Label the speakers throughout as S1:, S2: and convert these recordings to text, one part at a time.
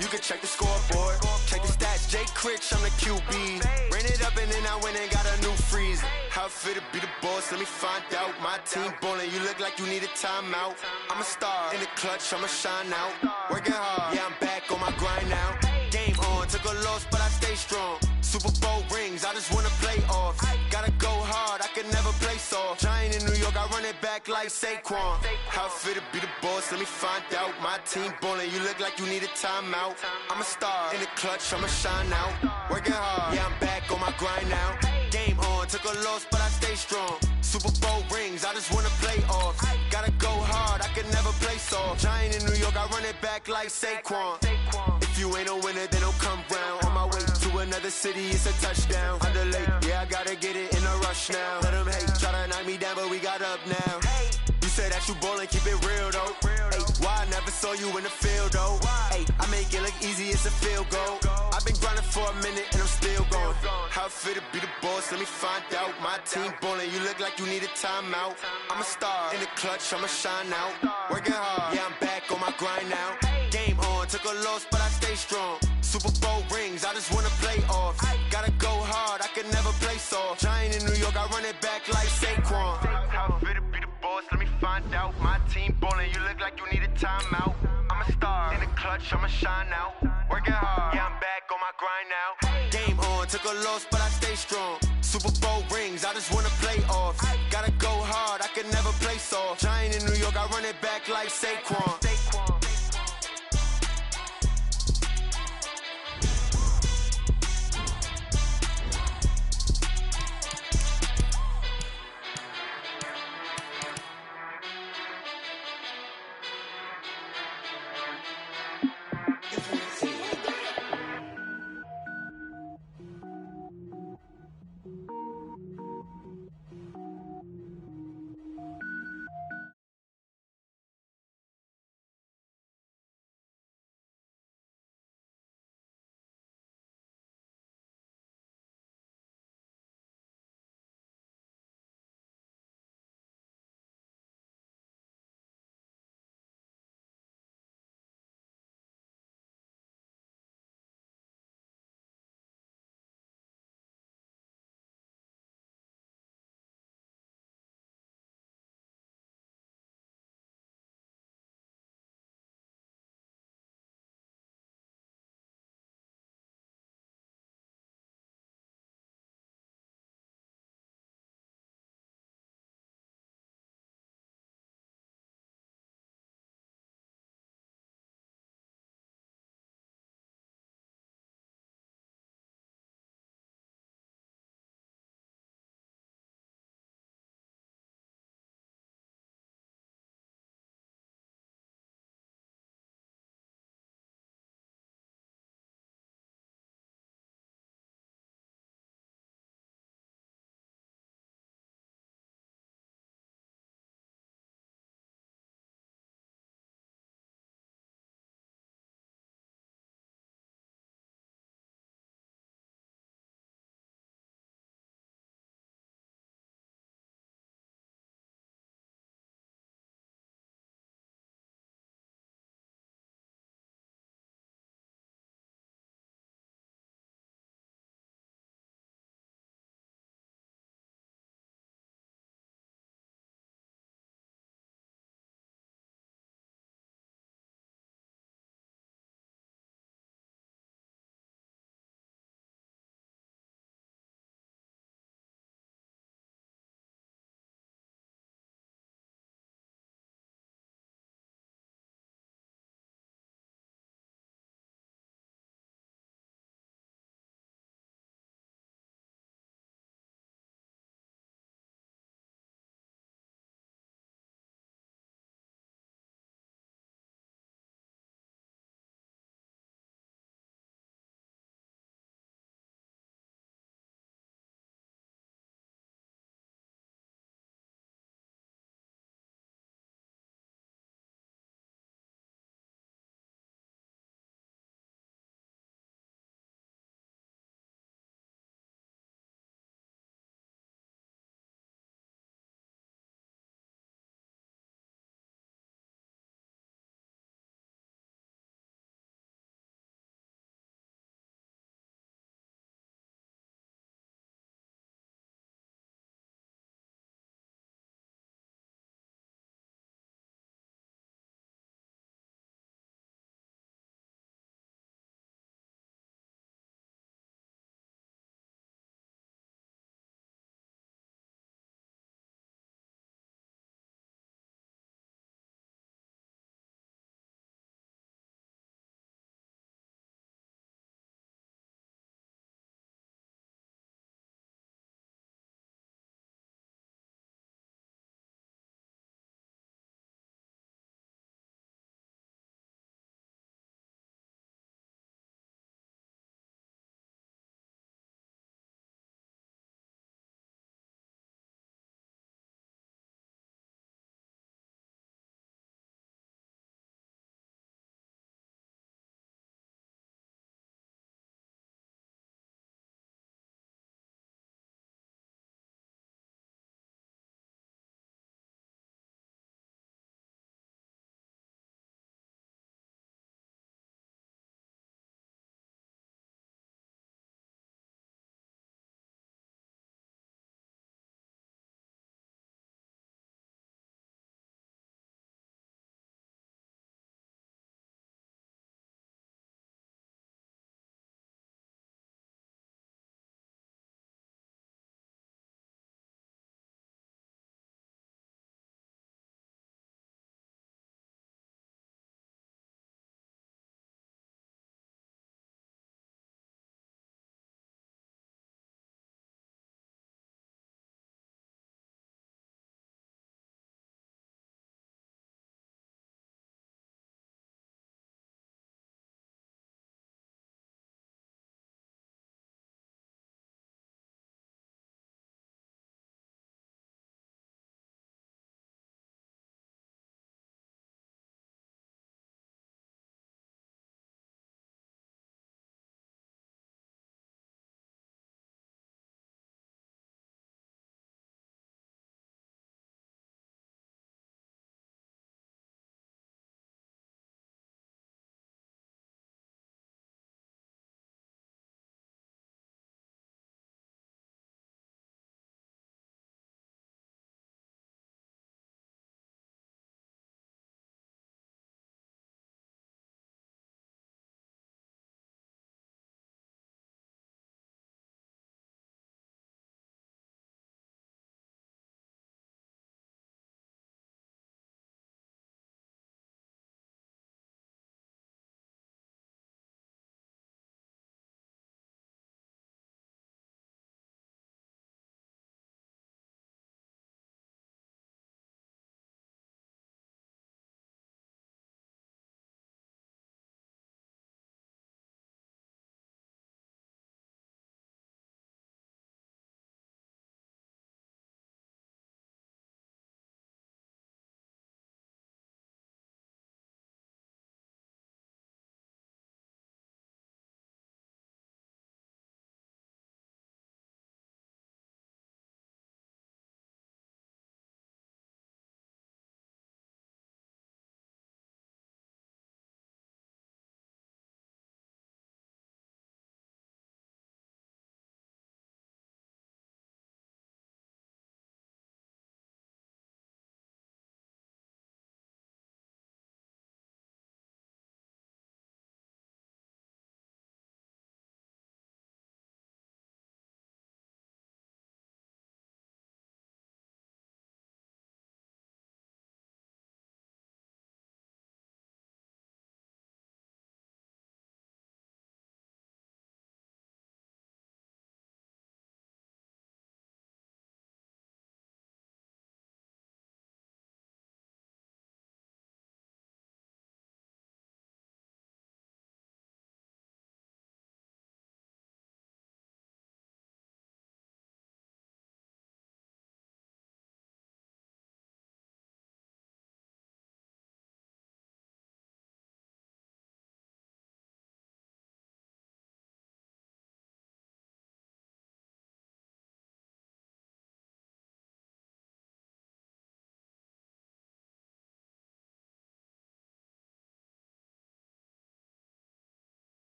S1: You can check the scoreboard, check the stats. Jay Critch, I'm the QB. Ran it up and then I went and got a new freezer. How it feel to be the boss? Let me find out. My team ballin', you look like you need a timeout. I'm a star in the clutch, I'ma shine out. Working hard, yeah, I'm back on my grind now. Game on, took a loss, but I stay strong. Super Bowl rings, I just wanna play off. Gotta go hard, I can never play soft. Giant in New York, I run it back like Saquon. How it feel to be the boss? Let me find out. My team ballin', you look like you need a timeout. I'm a star in the clutch, I'ma shine out. Working hard, yeah, I'm back on my grind now. Game on, took a loss, but I stay strong. Super Bowl rings, I just wanna play off. Gotta go hard, I can never play soft. Giant in New York, I run it back like Saquon. If you ain't a winner, then don't come round. On my way to another city, it's a touchdown. Underlay, yeah, I gotta get it in a rush now. Let them hate, try to knock me down, but we got up now. You say that you ballin', keep it real though. Ay, why I never saw you in the field though? Ay, I make it look easy, it's a field goal. I've been grinding for a minute and I'm still going. How it feel to be the boss? Let me find out. My team ballin', you look like you need a timeout. I'm a star in the clutch, I'ma shine out. Working hard, yeah, I'm back on my grind now. Game on, took a loss, but I stay strong. Super Bowl rings, I just wanna play off. Gotta go hard, I can never play soft. Giant in New York, I run it back like Saquon. How it feel to be the boss? Let me find out. My team ballin', you look like you need a timeout. I'm a star in the clutch, I'ma shine out. Working hard, yeah, I'm back on my grind now. Game on, took a loss, but I stay strong. Super Bowl rings, I just wanna play off. Gotta go hard, I can never play soft. Giant in New York, I run it back like Saquon.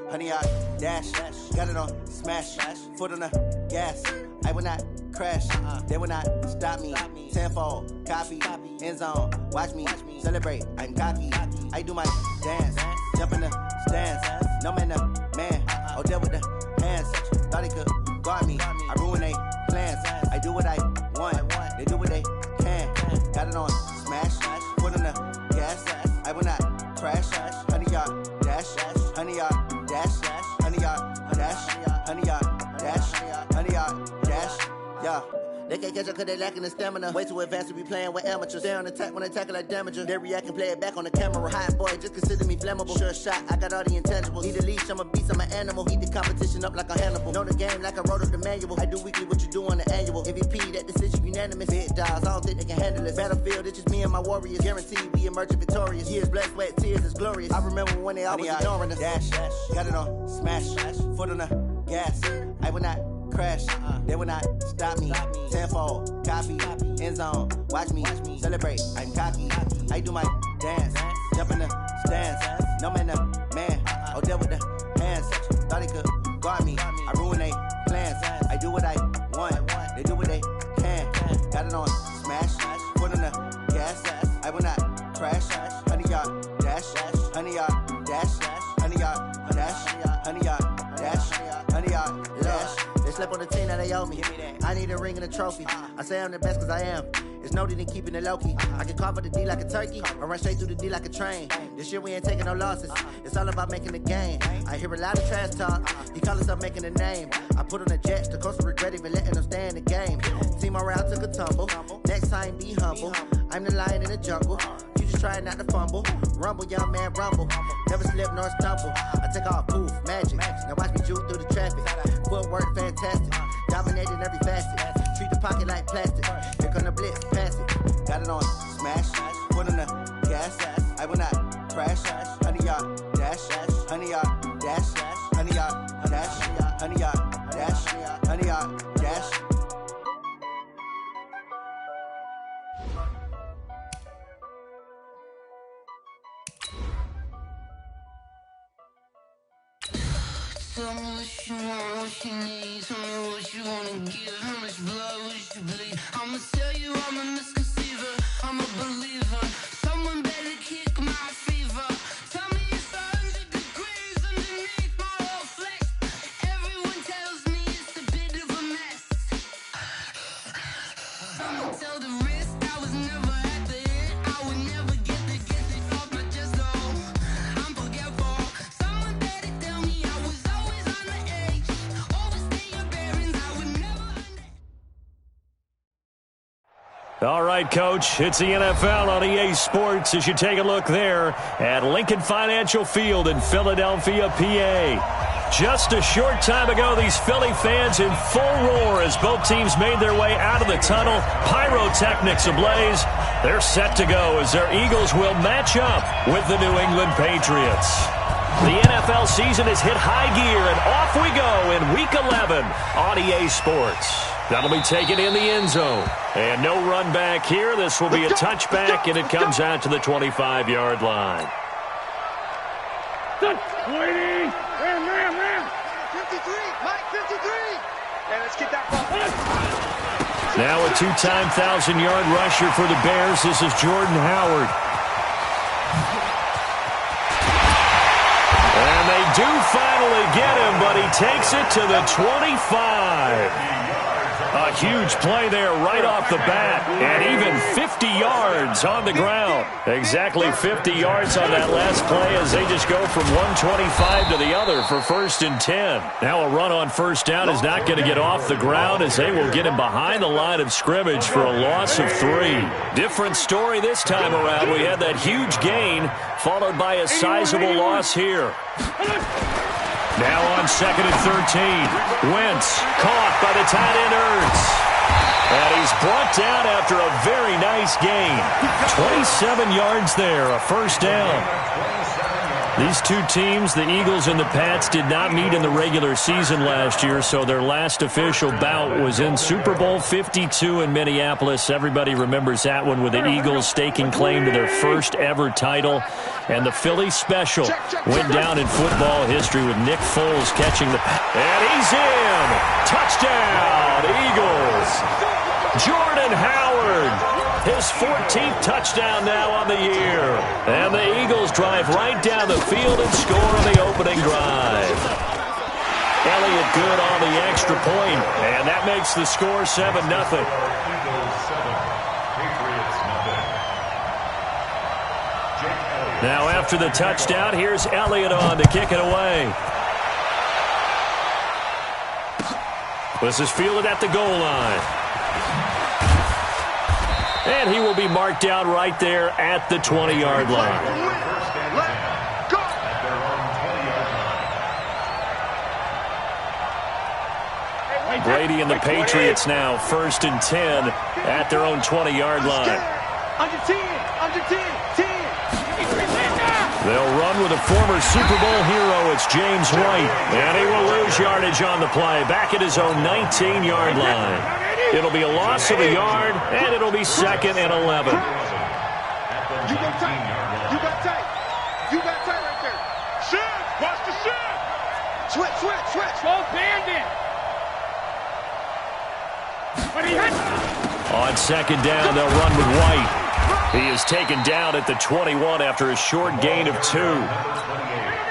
S2: honey yard, dash, got it on, smash, foot on the gas. I will not crash, they will not stop me. Tenfold, copy, end zone, watch me celebrate. I'm cocky, I do my dance, jump in the stands. No man, oh, there with the hands. Thought he could guard me, I ruin they plans. I do what I want, they do what they can. Got it on, smash, foot on the gas. I will not crash, honey yard, dash, honey yard, dash, honey yard, dash, honey yard, dash, honey yard, dash, yeah. They can't catch up cause they lacking the stamina. Way too advanced to be playing with amateurs. Stay on attack when they tackle like damager. They react and play it back on the camera. Hot boy, just consider me flammable. Sure shot, I got all the intangibles. Need a leash, I'm a beast, I'm an animal. Eat the competition up like a Hannibal. Know the game like I wrote up the manual. I do weekly what you do on the annual. MVP, that decision unanimous. Big dogs, I don't think they can handle it. Battlefield, it's just me and my warriors. Guaranteed we emerge victorious. Years, blood, sweat, tears, it's glorious. I remember when they always ignoring us. Dash, got it on, smash, foot on the gas. I will not crash, they will not stop me. Tenfold, copy, end zone, watch me celebrate. I'm cocky, I do my dance, jump in the stands. No man, oh, there with the hands. Thought he could guard me, I ruin they plans. I do what I want, they do what they can. Got it on, smash, foot on the gas. I will not crash, honey yard, dash, honey yard, dash, honey yard, dash, honey yard, dash, honey yard, dash. They slept on the team that they owe me. I need a ring and a trophy. I say I'm the best cause I am. It's no need in keeping it low-key. I can carve up the D like a turkey or run straight through the D like a train. This year we ain't taking no losses. It's all about making the game. I hear a lot of trash talk. He call himself making a name. I put on the Jets. The coach will regret even letting them stay in the game. Team morale took a tumble. Next time be humble. I'm the lion in the jungle. You just try not to fumble. Rumble, young man, rumble. Never slip nor stumble. I take off, poof, magic. Now watch me juke through the traffic. Footwork fantastic. Dominating every facet. Treat the pocket like plastic. Here come the blitz, pass it. Got it on, smash. Foot on the gas. I will not crash. Honey yard, dash. Honey yard, dash. Honey yard, dash. Honey yard, dash. Honey yard, dash.
S3: Tell me what you want, what you need. Tell me what you wanna give. How much blood would you bleed? I'ma tell you I'm a misconceiver. I'm a believer. Someone better kick my fever. Tell me it's 100 degrees underneath my whole flesh. Everyone tells me it's a bit of a mess. Someone tell the risk I was never at the end. I would never get it off my chest though. I'm forgetful. Someone better tell me I was always on the edge. Overstay your bearings, I would never.
S4: All right, Coach, it's the NFL on EA Sports as you take a look there at Lincoln Financial Field in Philadelphia, PA. Just a short time ago, these Philly fans in full roar as both teams made their way out of the tunnel. Pyrotechnics ablaze. They're set to go as their Eagles will match up with the New England Patriots. The NFL season has hit high gear, and off we go in Week 11 on EA Sports. That'll be taken in the end zone. And no run back here. This will be a touchback, and it comes out to the 25-yard line.
S5: Waiting! Ram! 53! Mike, 53! Hey, let's get that ball.
S4: Now a two-time 1,000-yard rusher for the Bears. This is Jordan Howard. And they do finally get him, but he takes it to the 25. A huge play there right off the bat, and even 50 yards on the ground. Exactly 50 yards on that last play as they just go from 125 to the other for 1st and 10. Now a run on first down is not going to get off the ground as they will get him behind the line of scrimmage for a loss of 3. Different story this time around. We had that huge gain followed by a sizable loss here. Now on 2nd and 13. Wentz caught by the tight end Ertz. And he's brought down after a very nice gain. 27 yards there, a first down. These two teams, the Eagles and the Pats, did not meet in the regular season last year, so their last official bout was in Super Bowl 52 in Minneapolis. Everybody remembers that one with the Eagles staking claim to their first ever title. And the Philly special went down in football history with Nick Foles catching the pass. And he's in! Touchdown, Eagles! Jordan Howard! His 14th touchdown now on the year. And the Eagles drive right down the field and score on the opening drive. Elliott good on the extra point, and that makes the score 7-0. Now after the touchdown, here's Elliott on to kick it away. This is fielded at the goal line. And he will be marked down right there at the 20-yard line. Brady and the Patriots now 1st and 10 at their own 20-yard line.
S5: Under 10, under 10, 10.
S4: They'll run with a former Super Bowl hero. It's James White. And he will lose yardage on the play back at his own 19-yard line. It'll be a loss of a yard, and it'll be 2nd and 11.
S5: You got tight. You got tight. You got tight right there. Shift. Watch the shift. Switch, switch, switch. Go bandit.
S4: On 2nd down, they'll run with White. He is taken down at the 21 after a short gain of 2.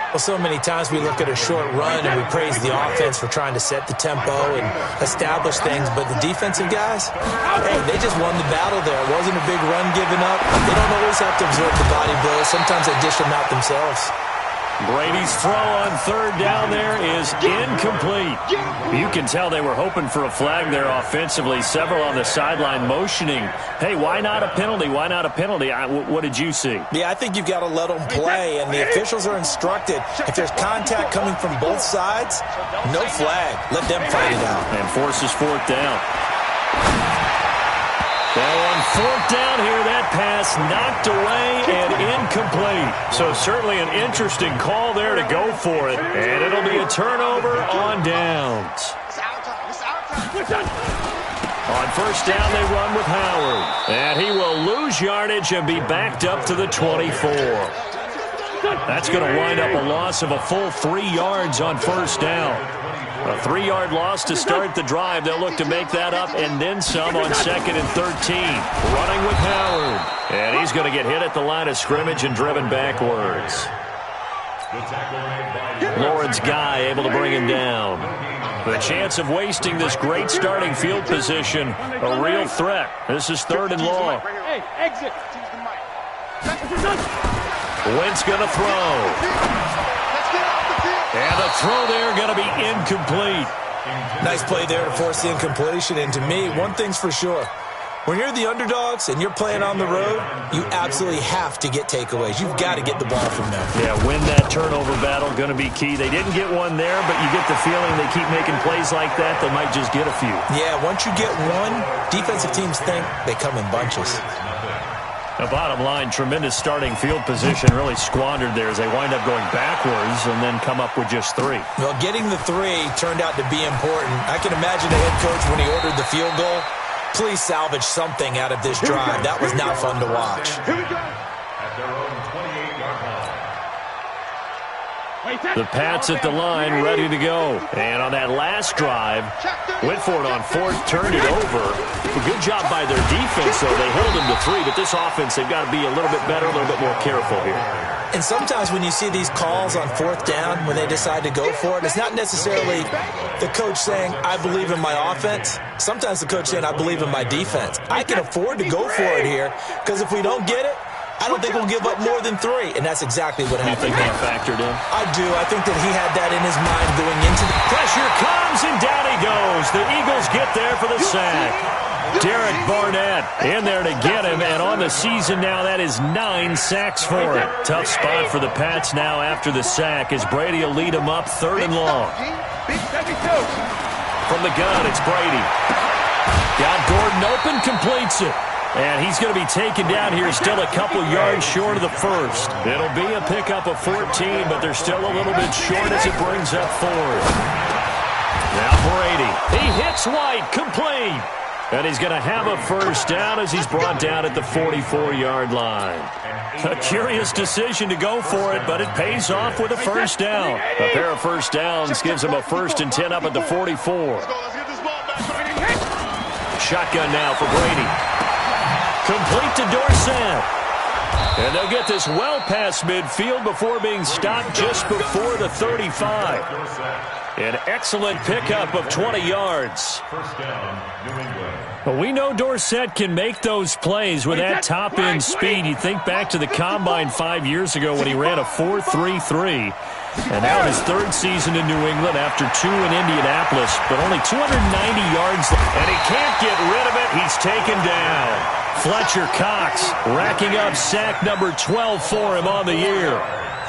S6: Well, so many times we look at a short run and we praise the offense for trying to set the tempo and establish things, but the defensive guys, hey, they just won the battle there. It wasn't a big run given up. They don't always have to absorb the body blows. Sometimes they dish them out themselves.
S4: Brady's throw on 3rd down there is incomplete. You can tell they were hoping for a flag there offensively. Several on the sideline motioning, hey, why not a penalty? Why not a penalty? What did you see?
S6: Yeah, I think you've got to let them play, and the officials are instructed. If there's contact coming from both sides, no flag. Let them fight it out.
S4: And forces 4th down. Now on 4th down here, that pass knocked away and incomplete. So certainly an interesting call there to go for it. And it'll be a turnover on downs. On 1st down, they run with Howard. And he will lose yardage and be backed up to the 24. That's going to wind up a loss of a full 3 yards on 1st down. A 3-yard loss to start the drive. They'll look to make that up and then some on 2nd and 13. Running with Howard. And he's going to get hit at the line of scrimmage and driven backwards. Lawrence Guy able to bring him down. The chance of wasting this great starting field position, a real threat. This is 3rd and long.
S5: Hey, exit.
S4: Wentz going to throw. And the throw there going to be incomplete.
S6: Nice play there to force the incompletion. And to me, one thing's for sure. When you're the underdogs and you're playing on the road, you absolutely have to get takeaways. You've got to get the ball from them.
S4: Yeah, win that turnover battle, going to be key. They didn't get one there, but you get the feeling they keep making plays like that, they might just get a few.
S6: Yeah, once you get one, defensive teams think they come in bunches.
S4: The bottom line, tremendous starting field position really squandered there as they wind up going backwards and then come up with just 3.
S6: Well, getting the 3 turned out to be important. I can imagine the head coach when he ordered the field goal. Please salvage something out of this drive. That was not fun to watch.
S5: Here we go.
S4: The Pats at the line, ready to go. And on that last drive, went for it on 4th, turned it over. A good job by their defense, though. They held them to 3, but this offense, they've got to be a little bit better, a little bit more careful here.
S6: And sometimes when you see these calls on 4th down, when they decide to go for it, it's not necessarily the coach saying, I believe in my offense. Sometimes the coach saying, I believe in my defense. I can afford to go for it here, because if we don't get it, I don't think we'll give up more than 3, and that's exactly what happened.
S4: You think that factored in?
S6: I do. I think that he had that in his mind going into the
S4: pressure comes, and down he goes. The Eagles get there for the sack. Derek Barnett in there to get him, and on the season now, that is 9 sacks for him. Tough spot for the Pats now after the sack as Brady will lead him up 3rd and long. From the gun, it's Brady. Got Gordon open, completes it. And he's going to be taken down here, still a couple yards short of the first. It'll be a pickup of 14, but they're still a little bit short as it brings up fourth. Now Brady. He hits White, complete. And he's going to have a first down as he's brought down at the 44-yard line. A curious decision to go for it, but it pays off with a first down. A pair of first downs gives him a 1st and 10 up at the 44. Shotgun now for Brady. Complete to Dorsett. And they'll get this well past midfield before being stopped just before the 35. An excellent pickup of 20 yards.
S5: First down, New England.
S4: But we know Dorsett can make those plays with that top-end speed. You think back to the Combine 5 years ago when he ran a 4.33. And now in his 3rd season in New England after 2 in Indianapolis, but only 290 yards. And he can't get rid of it. He's taken down. Fletcher Cox racking up sack number 12 for him on the year.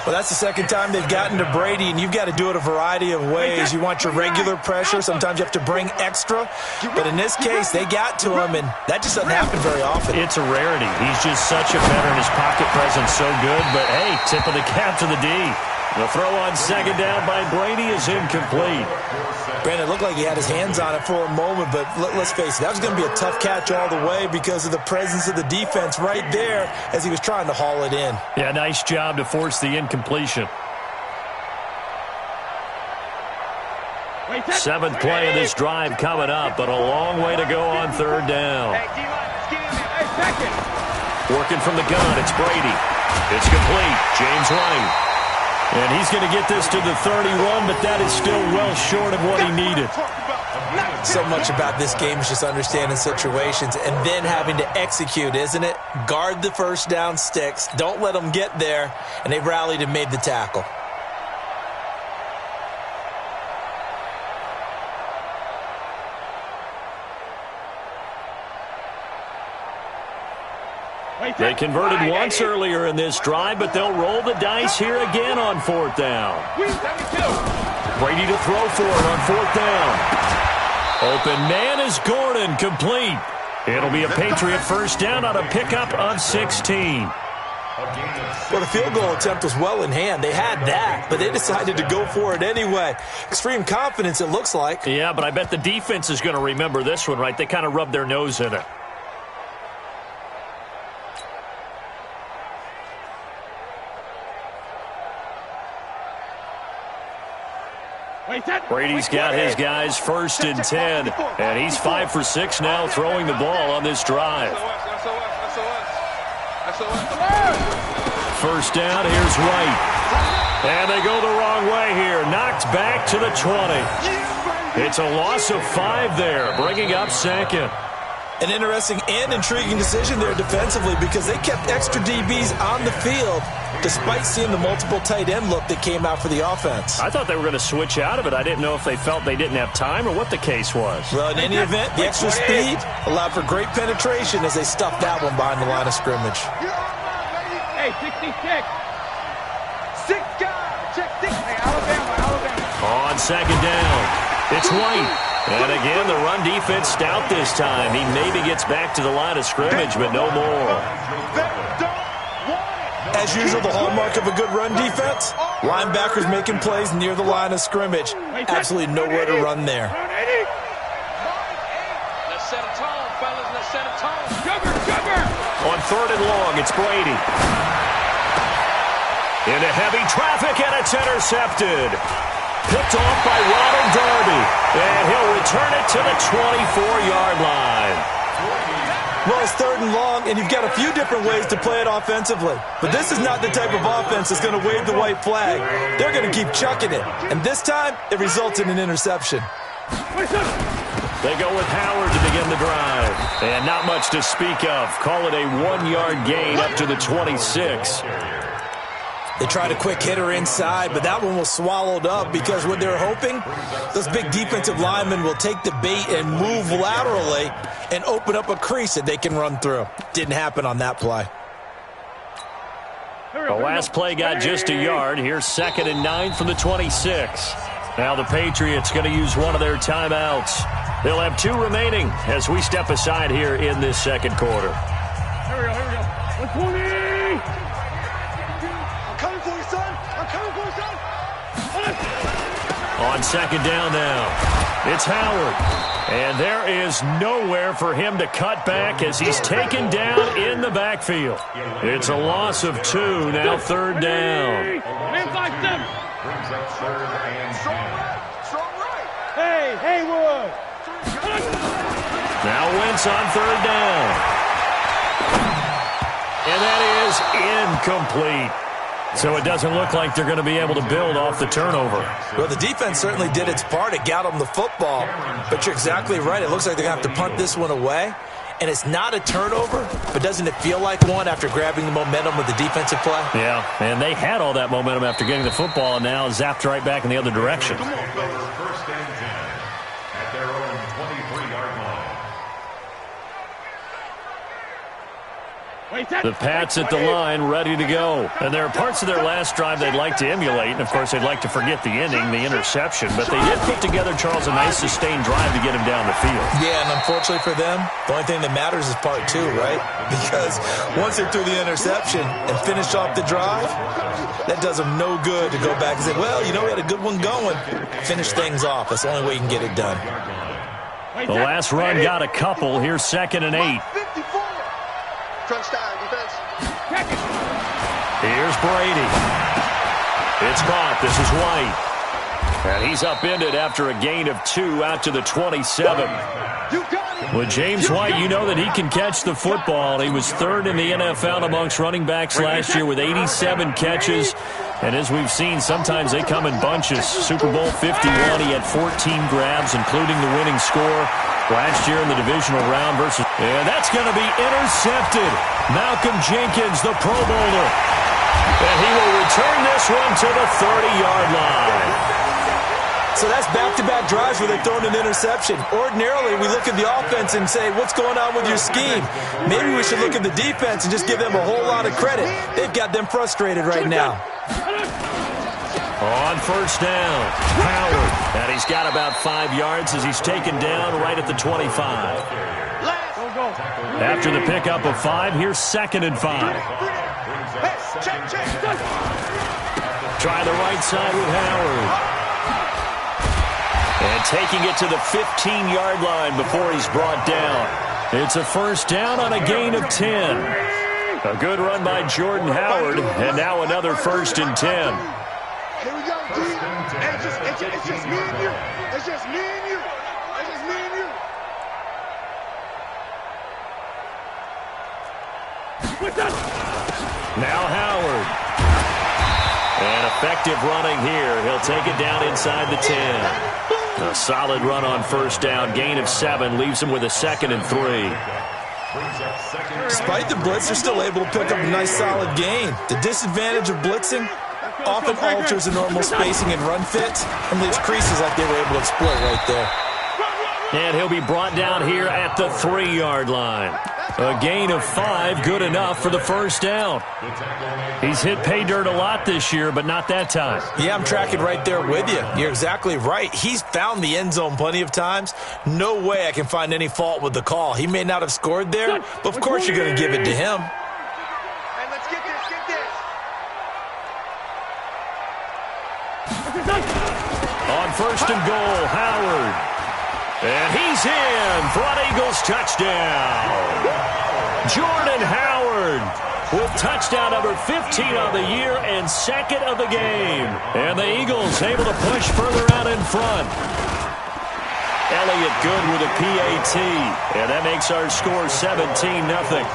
S6: Well, that's the second time they've gotten to Brady, and you've got to do it a variety of ways. You want your regular pressure. Sometimes you have to bring extra. But in this case, they got to him, and that just doesn't happen very often.
S4: It's a rarity. He's just such a veteran. His pocket presence so good. But, hey, tip of the cap to the D. The throw on second down by Brady is incomplete.
S6: Brandon, it looked like he had his hands on it for a moment, but let's face it, that was going to be a tough catch all the way because of the presence of the defense right there as he was trying to haul it in.
S4: Yeah, nice job to force the incompletion. 7th play of this drive coming up, but a long way to go on 3rd down. Working from the gun, it's Brady. It's complete. James White. And he's going to get this to the 31, but that is still well short of what he needed.
S6: So much about this game is just understanding situations and then having to execute, isn't it? Guard the first down sticks. Don't let them get there. And they rallied and made the tackle.
S4: They converted once earlier in this drive, but they'll roll the dice here again on 4th down. Brady to throw for it on 4th down. Open man is Gordon, complete. It'll be a Patriot first down on a pickup of 16.
S6: Well, the field goal attempt was well in hand. They had that, but they decided to go for it anyway. Extreme confidence, it looks like.
S4: Yeah, but I bet the defense is going to remember this one, right? They kind of rubbed their nose in it. Brady's got his guys 1st and 10, and he's 5 for 6 now throwing the ball on this drive. First down, here's White. And they go the wrong way here. Knocked back to the 20. It's a loss of 5 there, bringing up 2nd.
S6: An interesting and intriguing decision there defensively because they kept extra DBs on the field despite seeing the multiple tight end look that came out for the offense.
S4: I thought they were going to switch out of it. I didn't know if they felt they didn't have time or what the case was.
S6: Well, in any event, the extra speed allowed for great penetration as they stuffed that one behind the line of scrimmage.
S5: Hey, 66. 6 guys. Check 6. Hey, Alabama.
S4: On 2nd down, it's White. And again, the run defense stout this time. He maybe gets back to the line of scrimmage, but no more.
S6: As usual, the hallmark of a good run defense, linebackers making plays near the line of scrimmage. Absolutely nowhere to run there.
S5: Let's set a tone, fellas. Let's set a tone. Sugar.
S4: On 3rd and long, it's Brady. Into heavy traffic, and it's intercepted. Picked off by Ronald Darby, and he'll return it to the 24-yard line.
S6: Well, it's 3rd and long, and you've got a few different ways to play it offensively. But this is not the type of offense that's going to wave the white flag. They're going to keep chucking it. And this time, it results in an interception.
S4: They go with Howard to begin the drive. And not much to speak of. Call it a 1-yard gain up to the 26.
S6: They tried a quick hitter inside, but that one was swallowed up because what they're hoping, those big defensive linemen will take the bait and move laterally and open up a crease that they can run through. Didn't happen on that play.
S4: The last play got just a yard. Here's 2nd and 9 from the 26. Now the Patriots going to use one of their timeouts. They'll have 2 remaining as we step aside here in this second quarter.
S5: Here we go. 120! I'm coming for you, son! I'm coming for you, son!
S4: On second down now, it's Howard. And there is nowhere for him to cut back as he's taken down in the backfield. It's a loss of 2, now third down.
S5: Inside 7. Brings up third and 10. Strong right. Hey, Haywood.
S4: Now Wentz on third down. And that is incomplete. So it doesn't look like they're going to be able to build off the turnover.
S6: Well, the defense certainly did its part. It got them the football. But you're exactly right. It looks like they're going to have to punt this one away. And it's not a turnover, but doesn't it feel like one after grabbing the momentum with the defensive play?
S4: Yeah, and they had all that momentum after getting the football and now zapped right back in the other direction.
S7: First and 10 at their own 23-yard line.
S4: The Pats at the line, ready to go. And there are parts of their last drive they'd like to emulate, and of course they'd like to forget the ending, the interception. But they did put together, Charles, a nice sustained drive to get him down the field.
S6: Yeah, and unfortunately for them, the only thing that matters is part 2, right? Because once they threw the interception and finished off the drive, that does them no good to go back and say, well, you know, we had a good one going. Finish things off. That's the only way you can get it done.
S4: The last run got a couple. Here's second and 8.
S5: Crunch time, defense.
S4: Here's Brady. It's caught. This is White. And he's upended after a gain of 2 out to the 27. With James White, you know that he can catch the football. He was 3rd in the NFL amongst running backs last year with 87 catches. And as we've seen, sometimes they come in bunches. Super Bowl 51, he had 14 grabs, including the winning score last year in the divisional round versus... And that's going to be intercepted. Malcolm Jenkins, the Pro Bowler. And he will return this one to the 30-yard line.
S6: So that's back-to-back drives where they've thrown an interception. Ordinarily, we look at the offense and say, what's going on with your scheme? Maybe we should look at the defense and just give them a whole lot of credit. They've got them frustrated right now.
S4: On first down, Howard. And he's got about 5 yards as he's taken down right at the 25. After the pickup of 5, here's second and 5. Try the right side with Howard. And taking it to the 15-yard line before he's brought down. It's a first down on a gain of 10. A good run by Jordan Howard, and now another first and 10.
S5: Here we go, D. It's just me and you. It's just me and you. It's just me and you.
S4: Now Howard. And effective running here. He'll take it down inside the 10. A solid run on first down. Gain of 7 leaves him with a second and 3.
S6: Despite the blitz, they're still able to pick up a nice solid gain. The disadvantage of blitzing often alters the normal spacing and run fits and leaves creases like they were able to exploit right there.
S4: And he'll be brought down here at the 3-yard line. A gain of 5, good enough for the first down. He's hit pay dirt a lot this year, but not that time.
S6: Yeah, I'm tracking right there with you. You're exactly right. He's found the end zone plenty of times. No way I can find any fault with the call. He may not have scored there, but of course you're going to give it to him.
S5: Hey, let's get this.
S4: On first and goal, Howard. And he's in for an Eagles touchdown. Jordan Howard with touchdown number 15 on the year and second of the game. And the Eagles able to push further out in front. Elliott good with a PAT. And that makes our score 17-0.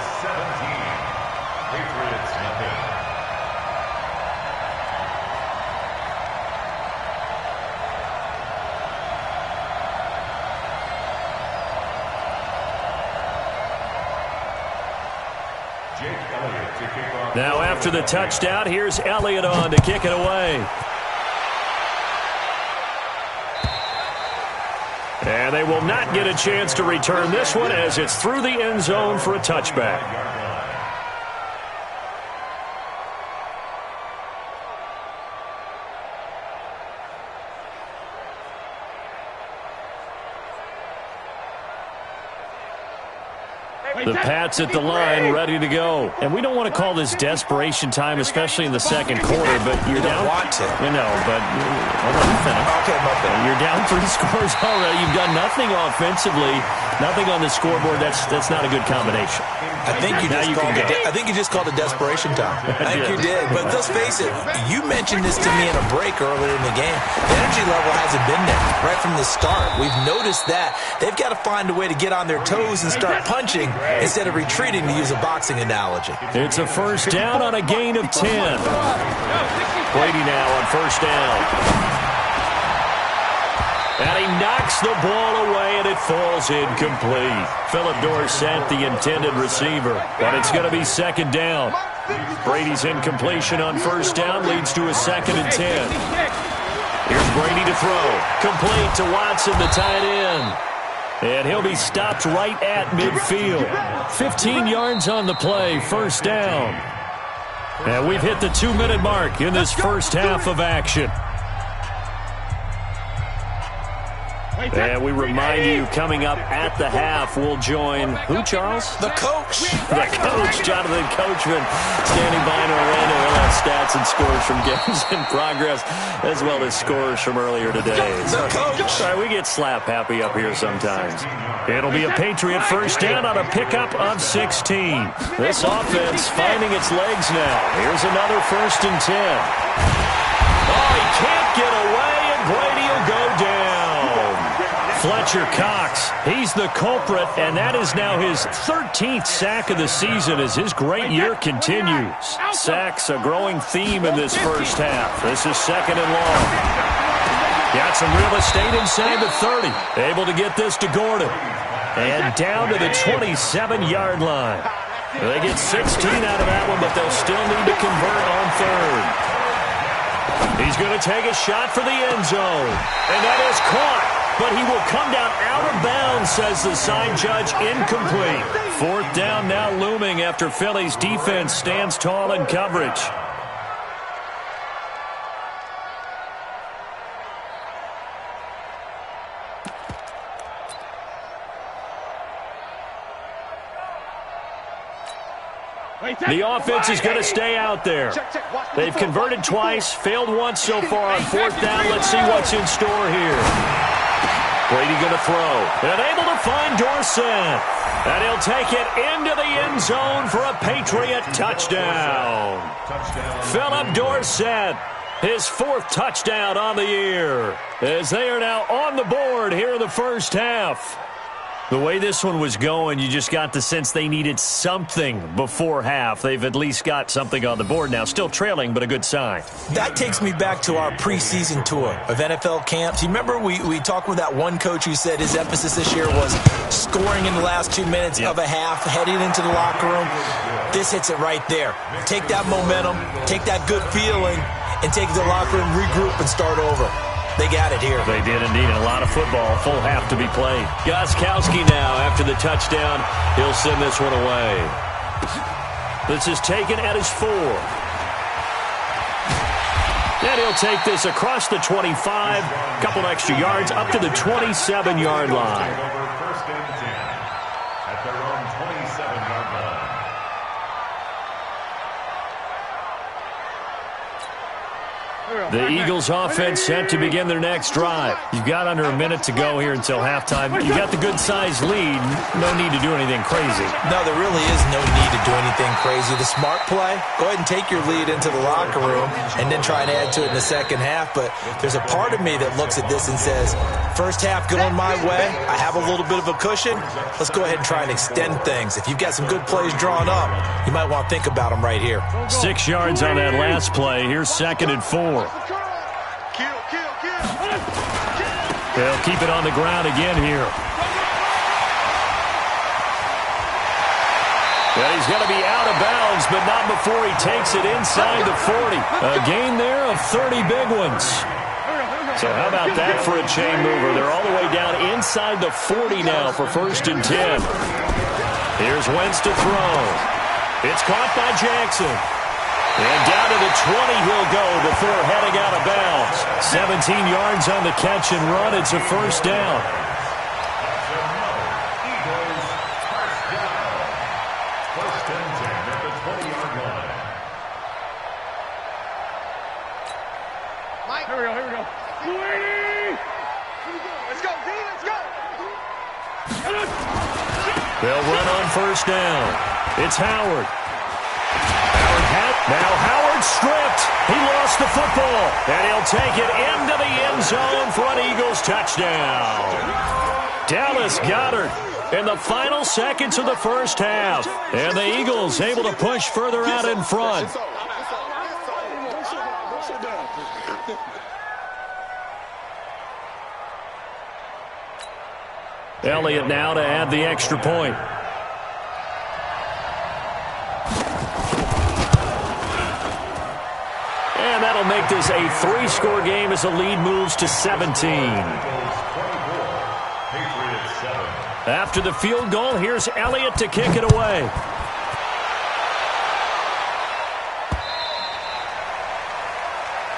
S4: Now after the touchdown, here's Elliott on to kick it away. And they will not get a chance to return this one as it's through the end zone for a touchback. The Pats at the line, ready to go. And we don't want to call this desperation time, especially in the second quarter, but you're down.
S6: Want to.
S4: You know, but hold on, you finish.
S6: Okay, my bad.
S4: You're down 3 scores already. You've done nothing offensively, nothing on the scoreboard. That's not a good combination.
S6: I think you just called it desperation time. I think you did. But let's face it, you mentioned this to me in a break earlier in the game. The energy level hasn't been there right from the start. We've noticed that. They've got to find a way to get on their toes and start punching instead of retreating, to use a boxing analogy.
S4: It's a first down on a gain of 10. Brady now on first down. And he knocks the ball away, and it falls incomplete. Philip Dorsett, the intended receiver. But it's going to be second down. Brady's incompletion on first down leads to a second and 10. Here's Brady to throw. Complete to Watson, the tight end. And he'll be stopped right at midfield. 15 yards on the play, first down. And we've hit the 2-minute mark in this first half of action. And we remind you, coming up at the half, we'll join who, Charles?
S6: The coach.
S4: The coach, Jonathan Coachman, standing by in Orlando. He'll have stats and scores from games in progress, as well as scores from earlier today.
S6: The coach.
S4: Sorry, we get slap happy up here sometimes. It'll be a Patriot first down on a pickup of 16. This offense finding its legs now. Here's another first and 10. Oh, he can't get away, and Brady will go down. Fletcher Cox, he's the culprit, and that is now his 13th sack of the season as his great year continues. Sacks a growing theme in this first half. This is second and long. Got some real estate inside the 30. Able to get this to Gordon. And down to the 27-yard line. They get 16 out of that one, but they'll still need to convert on third. He's going to take a shot for the end zone. And that is caught. But he will come down out of bounds, says the side judge. Incomplete. Fourth down now looming after Philly's defense stands tall in coverage. The offense is going to stay out there. They've converted twice, failed once so far on fourth down. Let's see what's in store here. Brady going to throw, and able to find Dorsett. And he'll take it into the end zone for a Patriot touchdown. Philip Dorsett, his fourth touchdown on the year, as they are now on the board here in the first half. The way this one was going, you just got the sense they needed something before half. They've at least got something on the board now. Still trailing, but a good sign.
S6: That takes me back to our preseason tour of NFL camps. You remember we talked with that one coach who said his emphasis this year was scoring in the last 2 minutes of a half, heading into the locker room. This hits it right there. Take that momentum, take that good feeling, and take it to the locker room, regroup, and start over. They got it here.
S4: They did indeed. A lot of football. Full half to be played. Gostkowski now after the touchdown. He'll send this one away. This is taken at his 4. And he'll take this across the 25. A couple extra yards up to the 27-yard line.
S7: First and 10 at their own 27-yard line.
S4: The Eagles offense set to begin their next drive. You've got under a minute to go here until halftime. You got the good-sized lead. No need to do anything crazy.
S6: No, there really is no need to do anything crazy. The smart play, go ahead and take your lead into the locker room and then try and add to it in the second half. But there's a part of me that looks at this and says, first half going my way, I have a little bit of a cushion. Let's go ahead and try and extend things. If you've got some good plays drawn up, you might want to think about them right here.
S4: 6 yards on that last play. Here's second and 4. They'll keep it on the ground again here. Well, he's going to be out of bounds, but not before he takes it inside the 40. A gain there of 30 big ones. So how about that for a chain mover? They're all the way down inside the 40 now for first and 10. Here's Wentz to throw. It's caught by Jackson. And down to the 20 he'll go before heading out of bounds. 17 yards on the catch and run. It's a first down.
S5: Here we go. Let's go, D, let's go.
S4: They'll run on first down. It's Howard. Now Howard stripped. He lost the football. And he'll take it into the end zone for an Eagles touchdown. Dallas Goedert in the final seconds of the first half. And the Eagles able to push further out in front. Elliott now to add the extra point. And that'll make this a 3-score game as the lead moves to 17. After the field goal, here's Elliott to kick it away.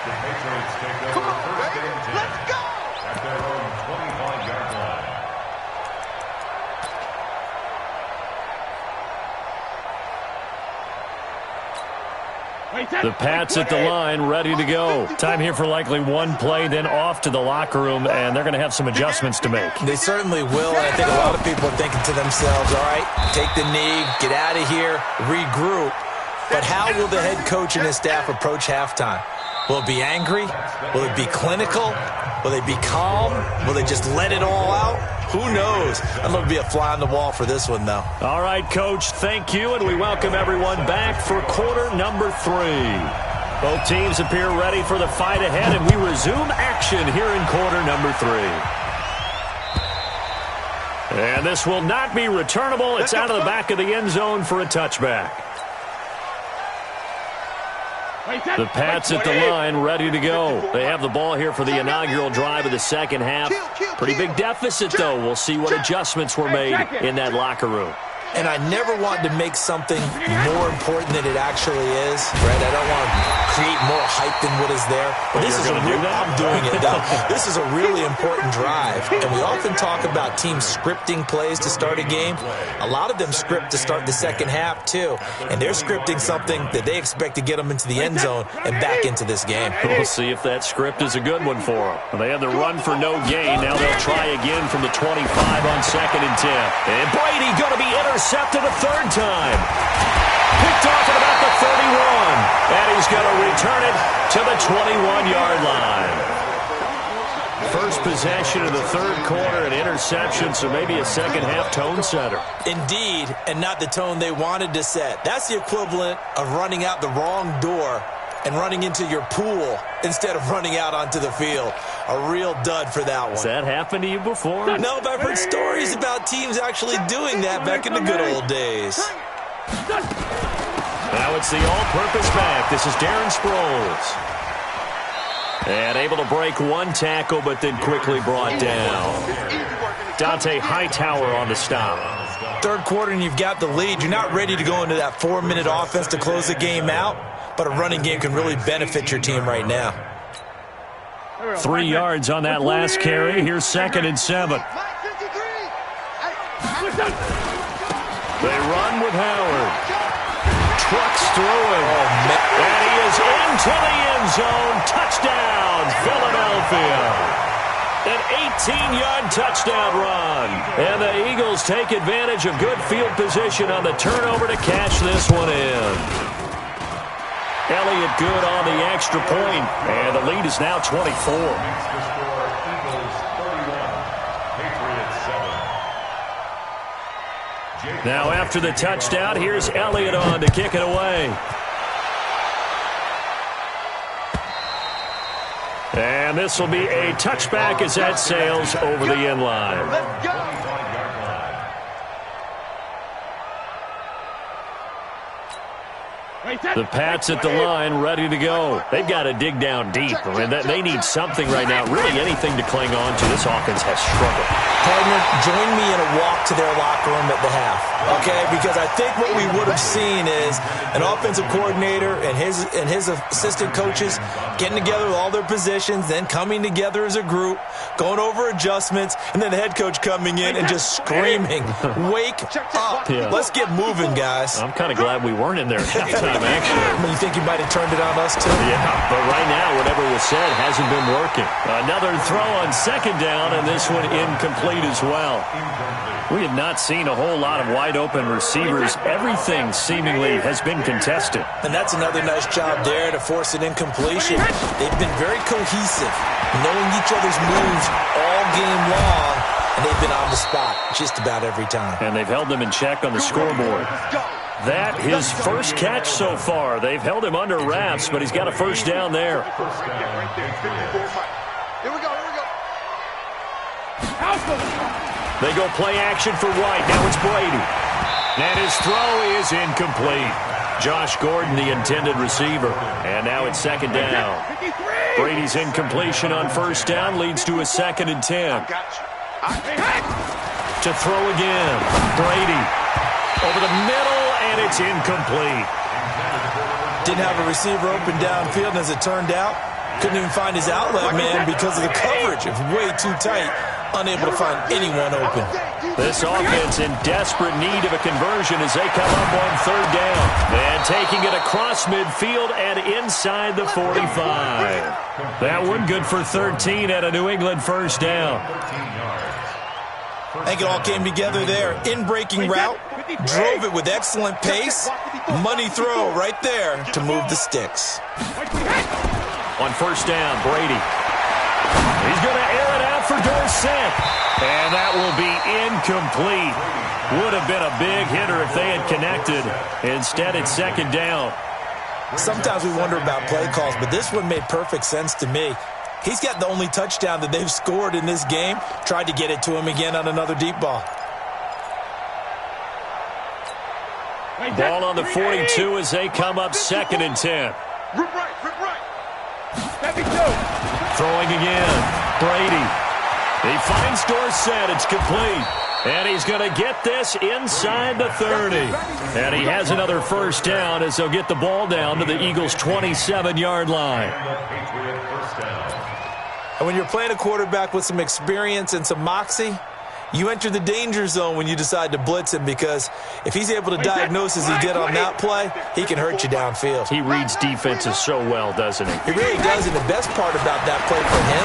S7: The Patriots take over first and 10 at their own 25-yard line.
S4: The Pats at the line, ready to go. Time here for likely one play, then off to the locker room, and they're going to have some adjustments to make.
S6: They certainly will, and I think a lot of people are thinking to themselves, all right, take the knee, get out of here, regroup. But how will the head coach and his staff approach halftime? Will it be angry? Will it be clinical? Will they be calm? Will they just let it all out? Who knows? I'm going to be a fly on the wall for this one, though.
S4: All right, Coach, thank you, and we welcome everyone back for quarter number 3. Both teams appear ready for the fight ahead, and we resume action here in quarter number 3. And this will not be returnable. It's out of the back of the end zone for a touchback. The Pats at the line, ready to go. They have the ball here for the inaugural drive of the second half. Pretty big deficit, though. We'll see what adjustments were made in that locker room.
S6: And I never want to make something more important than it actually is, right? I don't want to create more hype than what is there. But this is I'm doing it, though. This is a really important drive. And we often talk about teams scripting plays to start a game. A lot of them script to start the second half, too. And they're scripting something that they expect to get them into the end zone and back into this game.
S4: We'll see if that script is a good one for them. They have the run for no gain. Now they'll try again from the 25 on 2nd and 10. And Brady going to be intercepted a third time. Picked off at about the 31. And he's going to return it to the 21-yard line. First possession of the third quarter, an interception, so maybe a second-half tone setter.
S6: Indeed, and not the tone they wanted to set. That's the equivalent of running out the wrong door and running into your pool instead of running out onto the field. A real dud for that one.
S4: Has that happened to you before?
S6: No, but I've heard stories about teams actually doing that back in the good old days.
S4: Now it's the all-purpose back. This is Darren Sproles. And able to break one tackle, but then quickly brought down. Dante Hightower on the stop.
S6: Third quarter and you've got the lead. You're not ready to go into that 4-minute offense to close the game out, but a running game can really benefit your team right now.
S4: 3 yards on that last carry. Here's 2nd and 7. They run with Howard. Trucks through him. And he is into the end zone. Touchdown, Philadelphia. An 18-yard touchdown run. And the Eagles take advantage of good field position on the turnover to cash this one in. Elliott good on the extra point, and the lead is now 24.
S7: Makes the score Eagles 31, Patriots 7.
S4: Now after the touchdown, here's Elliott on to kick it away. And this will be a touchback as that sails over the end line. The Pats at the line, ready to go. They've got to dig down deep. I mean, they need something right now, really anything to cling on to. This offense has struggled.
S6: Partner, join me in a walk to their locker room at the half, okay? Because I think what we would have seen is an offensive coordinator and his assistant coaches getting together with all their positions, then coming together as a group, going over adjustments, and then the head coach coming in and just screaming, wake up.
S4: Yeah.
S6: Let's get moving, guys.
S4: I'm kind of glad we weren't in there at halftime him, actually.
S6: You think he might have turned it on us, too?
S4: Yeah, but right now, whatever was said hasn't been working. Another throw on second down, and this one incomplete as well. We have not seen a whole lot of wide-open receivers. Everything seemingly has been contested.
S6: And that's another nice job there to force an incompletion. They've been very cohesive, knowing each other's moves all game long, and they've been on the spot just about every time.
S4: And they've held them in check on the scoreboard. That his first catch so far. They've held him under wraps, but he's got a first down there.
S5: Here we go.
S4: They go play action for White. Now it's Brady. And his throw is incomplete. Josh Gordon, the intended receiver. And now it's second down. Brady's incompletion on first down leads to a 2nd and 10. To throw again. Brady over the middle, and it's incomplete.
S6: Didn't have a receiver open downfield, and as it turned out, couldn't even find his outlet man because of the coverage. It was way too tight. Unable to find anyone open.
S4: This offense in desperate need of a conversion as they come up on third down. And taking it across midfield and inside the 45. That one good for 13 at a New England first down.
S6: I think it all came together there. In-breaking route, drove it with excellent pace. Money throw right there to move the sticks.
S4: On first down, Brady. He's going to air it out for Dorsett. And that will be incomplete. Would have been a big hitter if they had connected. Instead, it's second down.
S6: Sometimes we wonder about play calls, but this one made perfect sense to me. He's got the only touchdown that they've scored in this game. Tried to get it to him again on another deep ball.
S4: Ball on the 42 as they come up 2nd and 10.
S5: Rip right.
S4: Throwing again. Brady. He finds Dorsett. It's complete. And he's going to get this inside the 30. And he has another first down as they'll get the ball down to the Eagles' 27-yard line.
S6: And when you're playing a quarterback with some experience and some moxie, you enter the danger zone when you decide to blitz him, because if he's able to diagnose as he did on that play, he can hurt you downfield.
S4: He reads defenses so well, doesn't he?
S6: He really does, and the best part about that play for him,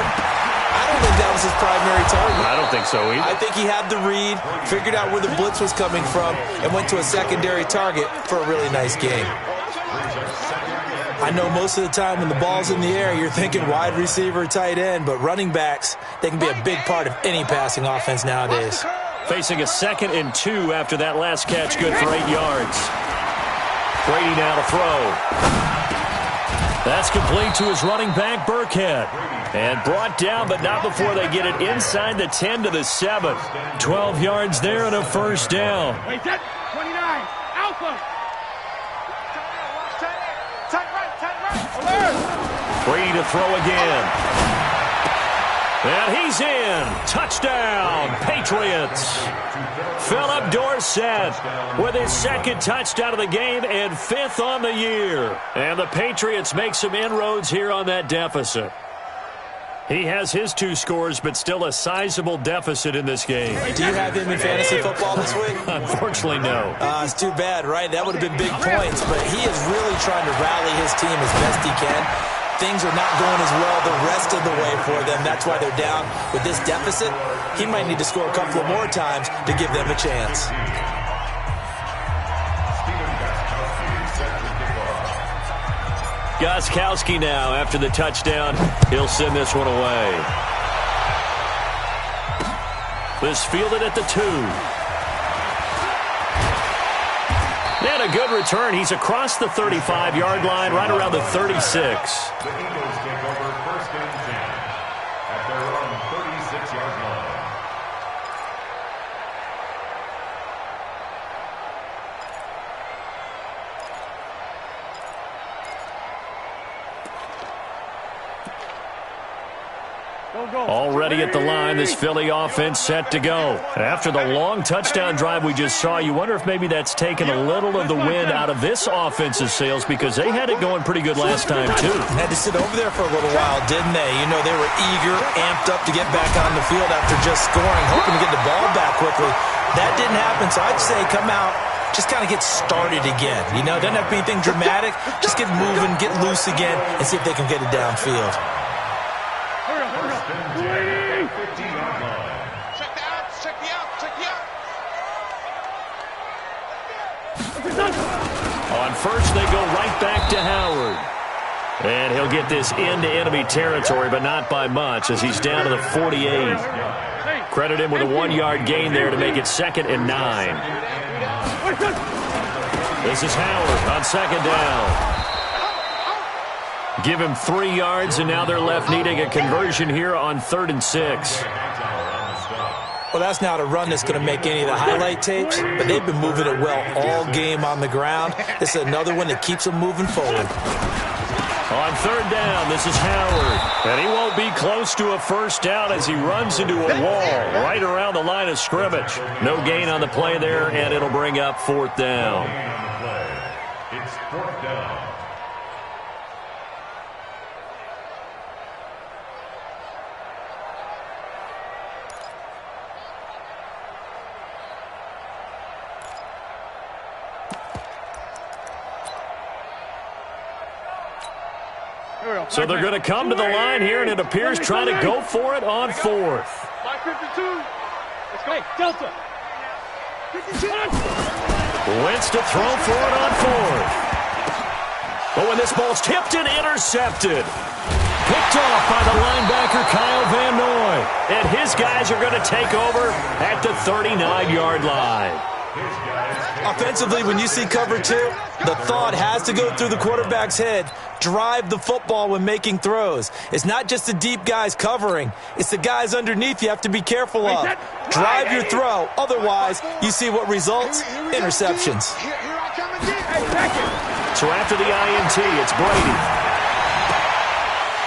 S6: I don't think that was his primary target.
S4: I don't think so either.
S6: I think he had the read, figured out where the blitz was coming from, and went to a secondary target for a really nice game. I know most of the time when the ball's in the air, you're thinking wide receiver, tight end, but running backs, they can be a big part of any passing offense nowadays.
S4: Facing a 2nd and 2 after that last catch, good for 8 yards. Brady now to throw. That's complete to his running back, Burkhead. And brought down, but not before they get it inside the 10 to the 7. 12 yards there and a first down.
S5: 29, Alpha.
S4: Brady to throw again. And he's in. Touchdown, Patriots. Philip Dorsett with his 2nd touchdown of the game and 5th on the year. And the Patriots make some inroads here on that deficit. He has his 2 scores, but still a sizable deficit in this game.
S6: Do you have him in fantasy football this week?
S4: Unfortunately, no.
S6: It's too bad, right? That would have been big points, but he is really trying to rally his team as best he can. Things are not going as well the rest of the way for them. That's why they're down with this deficit. He might need to score a couple of more times to give them a chance.
S4: Gostkowski now after the touchdown. He'll send this one away. This fielded at the 2. And a good return. He's across the 35-yard line, right around the 36.
S7: The Eagles take over 1st and 10 at their own 36-yard line.
S4: Already at the line, this Philly offense set to go. After the long touchdown drive we just saw, you wonder if maybe that's taken a little of the wind out of this offense's sails, because they had it going pretty good last time, too.
S6: Had to sit over there for a little while, didn't they? You know, they were eager, amped up to get back on the field after just scoring, hoping to get the ball back quickly. That didn't happen, so I'd say come out, just kind of get started again. You know, doesn't have to be anything dramatic. Just get moving, get loose again, and see if they can get it downfield.
S4: On first, they go right back to Howard. And he'll get this into enemy territory, but not by much, as he's down to the 48. Credit him with a 1-yard gain there to make it 2nd and 9. This is Howard on 2nd down. Give him 3 yards, and now they're left needing a conversion here on 3rd and 6.
S6: Well, that's not a run that's going to make any of the highlight tapes, but they've been moving it well all game on the ground. This is another one that keeps them moving forward.
S4: On 3rd down, this is Howard. And he won't be close to a first down as he runs into a wall right around the line of scrimmage. No gain on the play there, and it'll bring up 4th down.
S7: It's 4th down.
S4: So they're going to come to the line here, and it appears trying to go for it on 4th.
S5: 52. Let's go. Delta. 52.
S4: Wentz to throw for it on 4th. But when this ball's tipped and intercepted. Picked off by the linebacker Kyle Van Noy. And his guys are going to take over at the 39-yard line.
S6: Offensively, when you see cover 2, the thought has to go through the quarterback's head. Drive the football when making throws. It's not just the deep guys covering. It's the guys underneath you have to be careful of. Drive your throw. Otherwise, you see what results? Interceptions.
S4: So after the INT, it's Brady.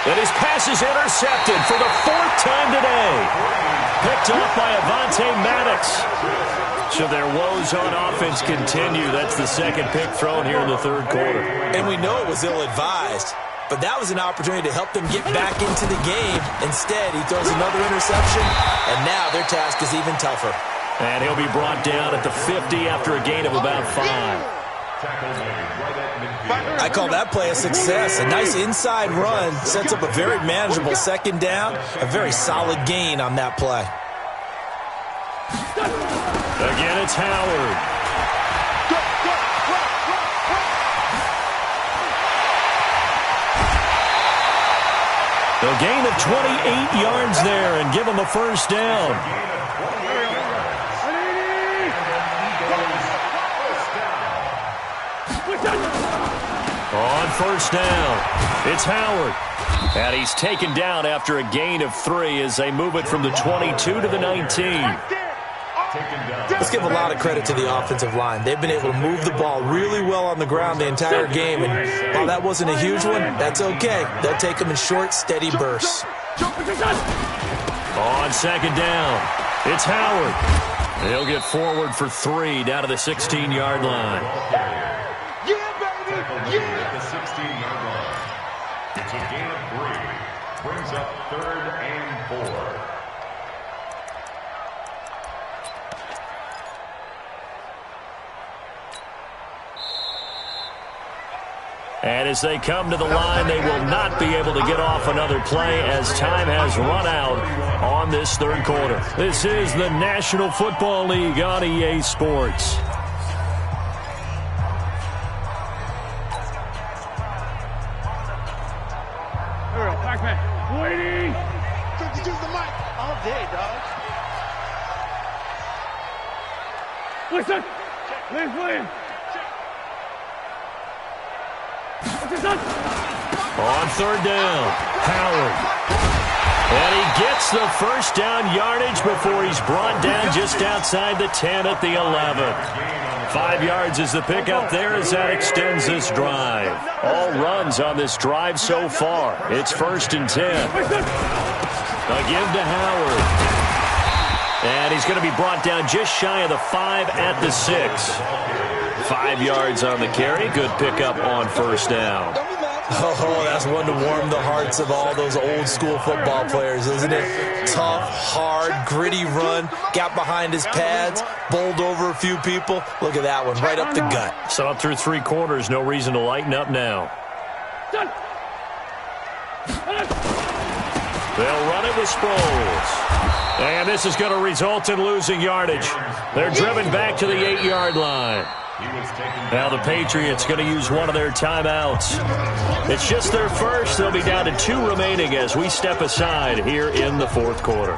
S4: And his pass is intercepted for the 4th time today. Picked off by Avonte Maddox. So their woes on offense continue. That's the 2nd pick thrown here in the 3rd quarter.
S6: And we know it was ill-advised, but that was an opportunity to help them get back into the game. Instead, he throws another interception, and now their task is even tougher.
S4: And he'll be brought down at the 50 after a gain of about 5.
S6: I call that play a success. A nice inside run sets up a very manageable 2nd down, a very solid gain on that play.
S4: Again, it's Howard. They'll gain of 28 yards there and give them a first down. On first down, it's Howard. And he's taken down after a gain of 3 as they move it from the 22 to the 19.
S6: Let's give a lot of credit to the offensive line. They've been able to move the ball really well on the ground the entire game. And while that wasn't a huge one, that's okay. They'll take them in short, steady bursts.
S4: On 2nd down, it's Howard. He'll get forward for 3 down to the 16-yard line.
S7: At the 16-yard line. It's a gain of 3. Brings up 3rd and 4.
S4: And as they come to the line, they will not be able to get off another play as time has run out on this 3rd quarter. This is the National Football League on EA Sports.
S5: Waiting. Use the mic all day, dog. Listen. Please, William.
S4: On 3rd down, Howard. And he gets the first down yardage before he's brought down just outside the 10 at the 11. 5 yards is the pickup there as that extends this drive. All runs on this drive so far. It's 1st and 10. A give to Howard. And he's going to be brought down just shy of the 5 at the 6. 5 yards on the carry. Good pickup on first down.
S6: Oh, that's one to warm the hearts of all those old school football players, isn't it? Tough, hard, gritty run, got behind his pads, bowled over a few people. Look at that one, right up the gut.
S4: So up through 3 quarters, no reason to lighten up now. They'll run it with Sproles. And this is going to result in losing yardage. They're driven back to the 8-yard line. Now the Patriots going to use one of their timeouts. It's just their first. They'll be down to 2 remaining as we step aside here in the 4th quarter.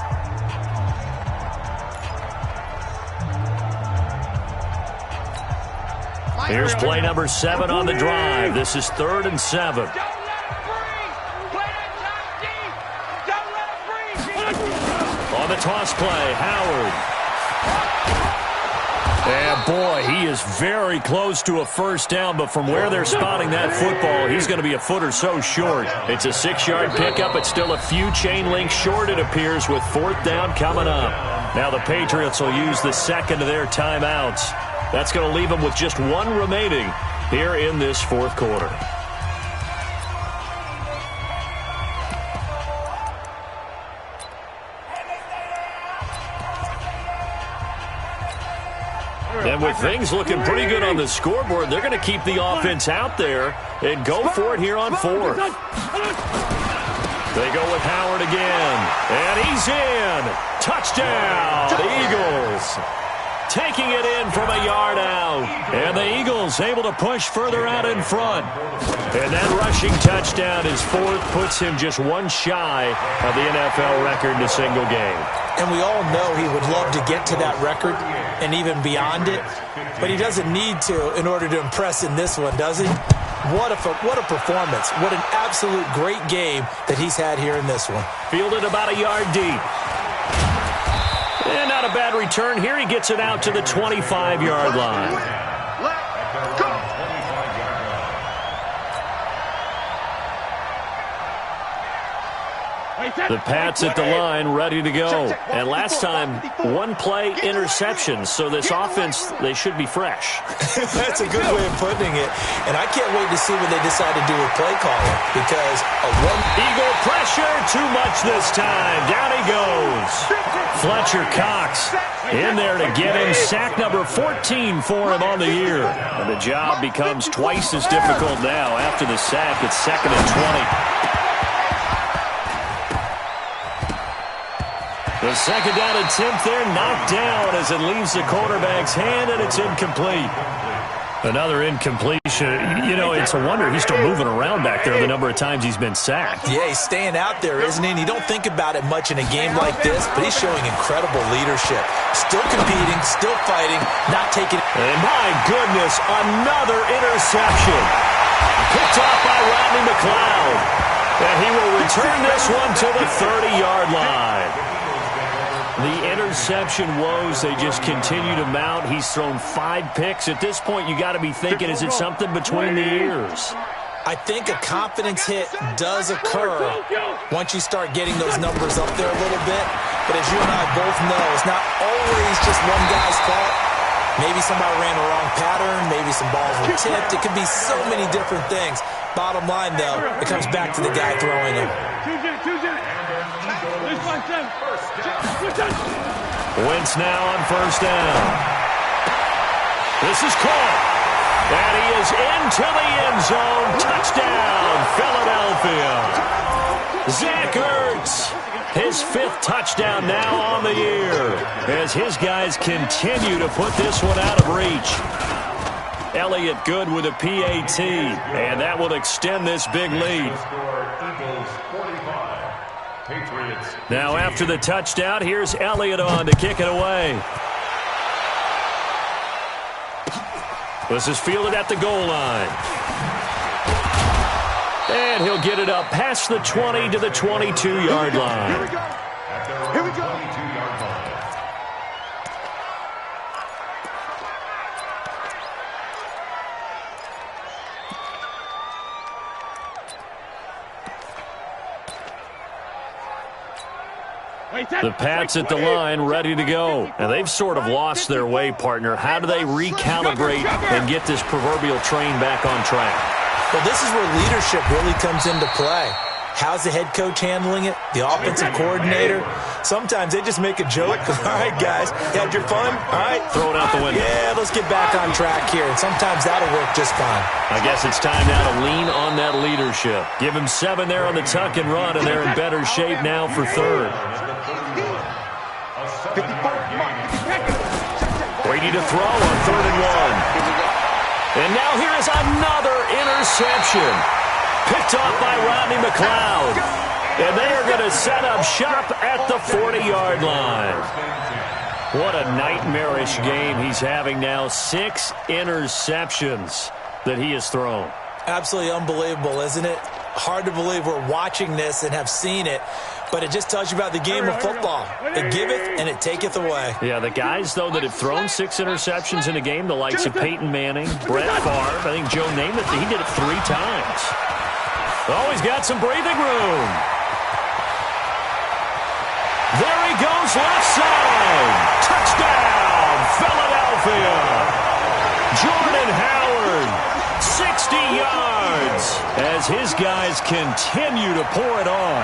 S4: Here's play number 7 on the drive. This is 3rd and 7. On the toss play, Howard. And, boy, he is very close to a first down, but from where they're spotting that football, he's going to be a foot or so short. It's a 6-yard pickup. It's still a few chain links short, it appears, with 4th down coming up. Now the Patriots will use the second of their timeouts. That's going to leave them with just 1 remaining here in this 4th quarter. And with things looking pretty good on the scoreboard, they're going to keep the offense out there and go for it here on 4th. They go with Howard again. And he's in. Touchdown, the Eagles. Taking it in from a yard out. And the Eagles able to push further out in front. And that rushing touchdown is 4th, puts him just 1 shy of the NFL record in a single game.
S6: And we all know he would love to get to that record and even beyond it, but he doesn't need to in order to impress in this one, does he? What a performance. What an absolute great game that he's had here in this one.
S4: Fielded about a yard deep. And not a bad return here. He gets it out to the 25-yard line. The Pats at the line, ready to go. And last time, 1 play interception. So this offense, they should be fresh.
S6: That's a good way of putting it. And I can't wait to see what they decide to do with play calling. Because
S4: Eagle pressure, too much this time. Down he goes. Fletcher Cox in there to get him. Sack number 14 for him on the year. And the job becomes twice as difficult now. After the sack, it's 2nd and 20. The second down attempt there, knocked down as it leaves the quarterback's hand, and it's incomplete. Another incompletion. You know, it's a wonder he's still moving around back there the number of times he's been sacked.
S6: Yeah, he's staying out there, isn't he? And you don't think about it much in a game like this, but he's showing incredible leadership. Still competing, still fighting, not taking it.
S4: And my goodness, another interception. Picked off by Rodney McLeod. And he will return this one to the 30-yard line. The interception woes, they just continue to mount. He's thrown 5 picks. At this point, you got to be thinking, is it something between the ears?
S6: I think a confidence hit does occur once you start getting those numbers up there a little bit. But as you and I both know, it's not always just one guy's fault. Maybe somebody ran the wrong pattern. Maybe some balls were tipped. It could be so many different things. Bottom line, though, it comes back to the guy throwing them.
S4: Wentz now on 1st down. This is caught. And he is into the end zone. Touchdown, Philadelphia. Zach Ertz, his 5th touchdown now on the year as his guys continue to put this one out of reach. Elliott good with a PAT, and that will extend this big lead. Now after the touchdown, here's Elliott on to kick it away. This is fielded at the goal line. And he'll get it up past the 20 to the 22-yard line.
S5: Here we go. Here we go.
S4: The Pats at the line, ready to go. And they've sort of lost their way, partner. How do they recalibrate and get this proverbial train back on track?
S6: Well, this is where leadership really comes into play. How's the head coach handling it? The offensive coordinator? Sometimes they just make a joke. All right, guys, you had your fun? All right.
S4: Throw it out the window.
S6: Yeah, let's get back on track here. And sometimes that'll work just fine.
S4: I guess it's time now to lean on that leadership. Give him 7 there on the tuck and run, and they're in better shape now for third. Brady to throw on 3rd and 1. And now here is another interception. Picked off by Rodney McLeod. And they are going to set up shop at the 40-yard line. What a nightmarish game he's having now. 6 interceptions that he has thrown.
S6: Absolutely unbelievable, isn't it? Hard to believe we're watching this and have seen it. But it just tells you about the game of football. It giveth and it taketh away.
S4: Yeah, the guys, though, that have thrown 6 interceptions in a game, the likes of Peyton Manning, Brett Favre, I think Joe Namath, he did it 3 times. Oh, he's got some breathing room. There he goes, left side. Touchdown, Philadelphia. Jordan Howard, 60 yards, as his guys continue to pour it on.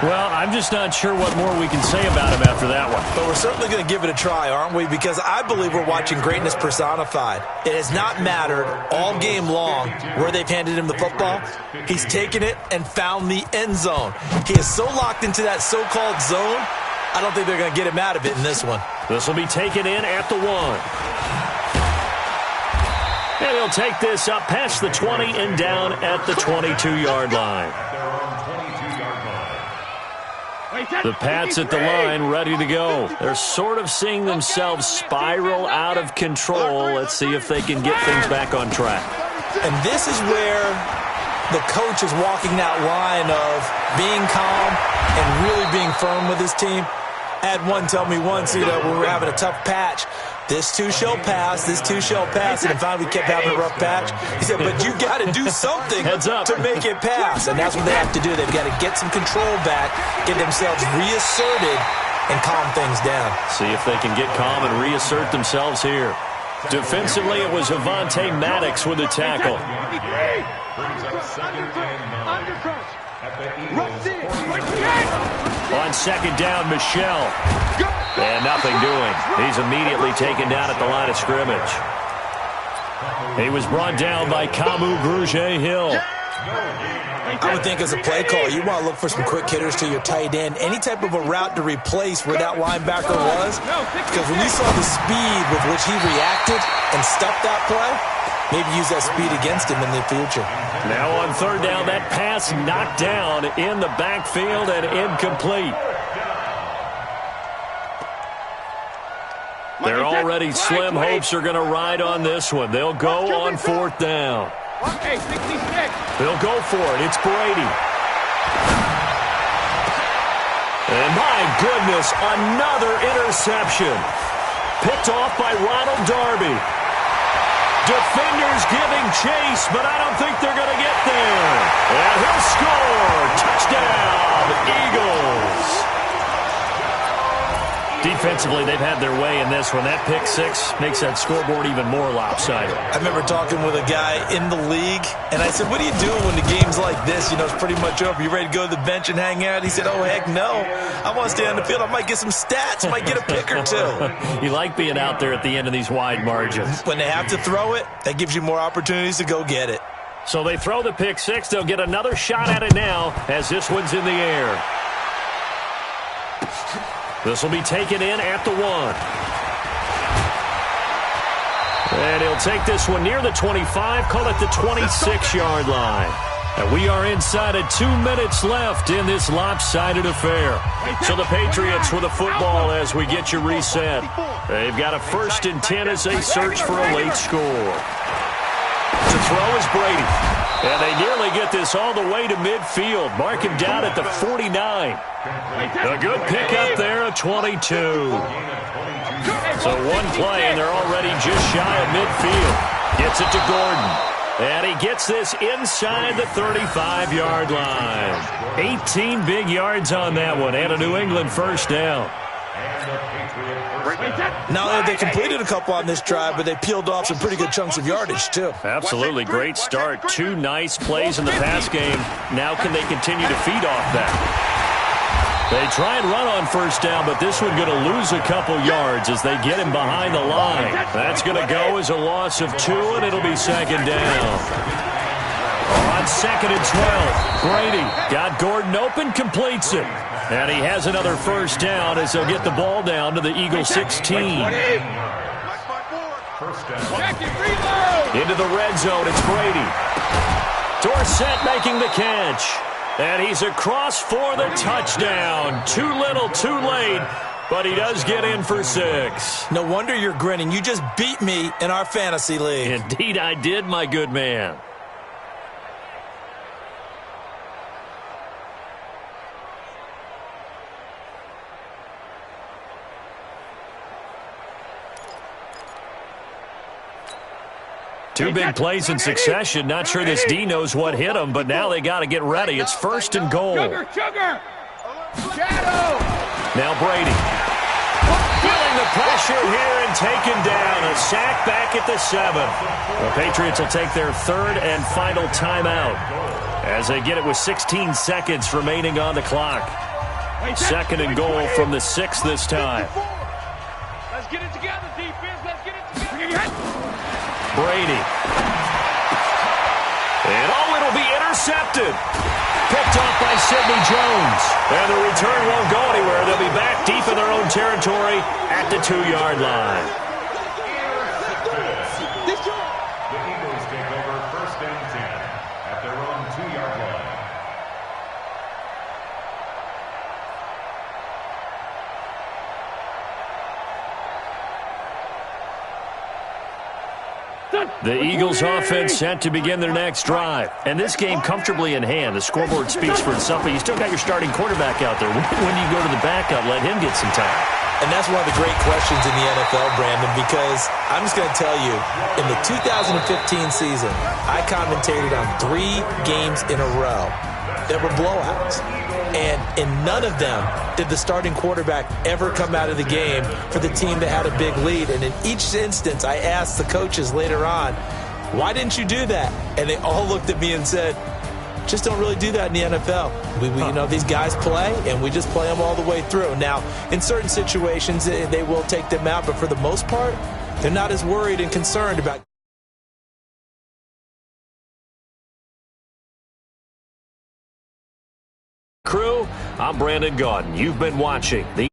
S4: Well, I'm just not sure what more we can say about him after that one.
S6: But we're certainly going to give it a try, aren't we? Because I believe we're watching greatness personified. It has not mattered all game long where they've handed him the football. He's taken it and found the end zone. He is so locked into that so-called zone, I don't think they're going to get him out of it in this one.
S4: This will be taken in at the 1. And he'll take this up past the 20 and down at the 22-yard line. The Pats at the line, ready to go. They're sort of seeing themselves spiral out of control. Let's see if they can get things back on track.
S6: And this is where the coach is walking that line of being calm and really being firm with his team. I had one tell me once, when we were having a tough patch, this too shall pass, this too shall pass, and finally we kept having a rough patch. He said, but you got to do something to make it pass, and that's what they have to do. They've got to get some control back, get themselves reasserted, and calm things down.
S4: See if they can get calm and reassert themselves here. Defensively, it was Avonte Maddox with the tackle. On 2nd down, Michelle. And nothing doing. He's immediately taken down at the line of scrimmage. He was brought down by Kamu Grugier-Hill.
S6: I would think as a play call, you want to look for some quick hitters to your tight end. Any type of a route to replace where that linebacker was. Because when you saw the speed with which he reacted and stuffed that play, maybe use that speed against him in the future.
S4: Now on 3rd down, that pass knocked down in the backfield and incomplete. Their already slim hopes are going to ride on this one. They'll go on 4th down. They'll go for it. It's Brady. And my goodness, another interception. Picked off by Ronald Darby. Defenders giving chase, but I don't think they're going to get there. And he'll score. Touchdown, Eagles. Defensively, they've had their way in this one. That pick 6 makes that scoreboard even more lopsided.
S6: I remember talking with a guy in the league, and I said, what do you do when the game's like this? It's pretty much over. You ready to go to the bench and hang out? He said, oh, heck no. I want to stay on the field. I might get some stats. I might get a pick or 2.
S4: You like being out there at the end of these wide margins.
S6: When they have to throw it, that gives you more opportunities to go get it.
S4: So they throw the pick 6. They'll get another shot at it now as this one's in the air. This will be taken in at the 1. And he'll take this one near the 25, call it the 26-yard line. And we are inside of 2 minutes left in this lopsided affair. So the Patriots with the football as we get you reset. They've got a 1st and 10 as they search for a late score. To throw is Brady. And they nearly get this all the way to midfield. Mark him down at the 49. A good pick up there at 22. So one play, and they're already just shy of midfield. Gets it to Gordon. And he gets this inside the 35-yard line. 18 big yards on that one, and a New England 1st down.
S6: Not only they completed a couple on this drive, but they peeled off some pretty good chunks of yardage, too.
S4: Absolutely. Great start. 2 nice plays in the pass game. Now can they continue to feed off that? They try and run on first down, but this one going to lose a couple yards as they get him behind the line. That's going to go as a loss of 2, and it'll be second down. On 2nd and 12, Brady got Gordon open, completes it. And he has another first down as they'll get the ball down to the Eagles 16. Into the red zone, it's Brady. Dorsett making the catch. And he's across for the touchdown. Too little, too late. But he does get in for 6.
S6: No wonder you're grinning. You just beat me in our fantasy league.
S4: Indeed I did, my good man. Two big plays in succession. Not sure this D knows what hit him, but now they got to get ready. It's 1st and goal.
S5: Sugar!
S4: Now Brady. Feeling the pressure here and taken down. A sack back at the 7. The Patriots will take their 3rd and final timeout as they get it with 16 seconds remaining on the clock. 2nd and goal from the 6 this time.
S5: Let's get it together, defense. Let's get it together.
S4: Brady. And it'll be intercepted. Picked off by Sidney Jones. And the return won't go anywhere. They'll be back deep in their own territory at the 2-yard line.
S7: The Eagles take over 1st and 10 at their own 2-yard line.
S4: The Eagles offense set to begin their next drive. And this game comfortably in hand. The scoreboard speaks for itself, but you still got your starting quarterback out there. When do you go to the backup, let him get some time?
S6: And that's one of the great questions in the NFL, Brandon, because I'm just going to tell you, in the 2015 season, I commentated on 3 games in a row that were blowouts. And in none of them did the starting quarterback ever come out of the game for the team that had a big lead. And in each instance, I asked the coaches later on, why didn't you do that? And they all looked at me and said, just don't really do that in the NFL. You know, these guys play, and we just play them all the way through. Now, in certain situations, they will take them out, but for the most part, they're not as worried and concerned about
S4: Crew, I'm Brandon Gaudin. You've been watching the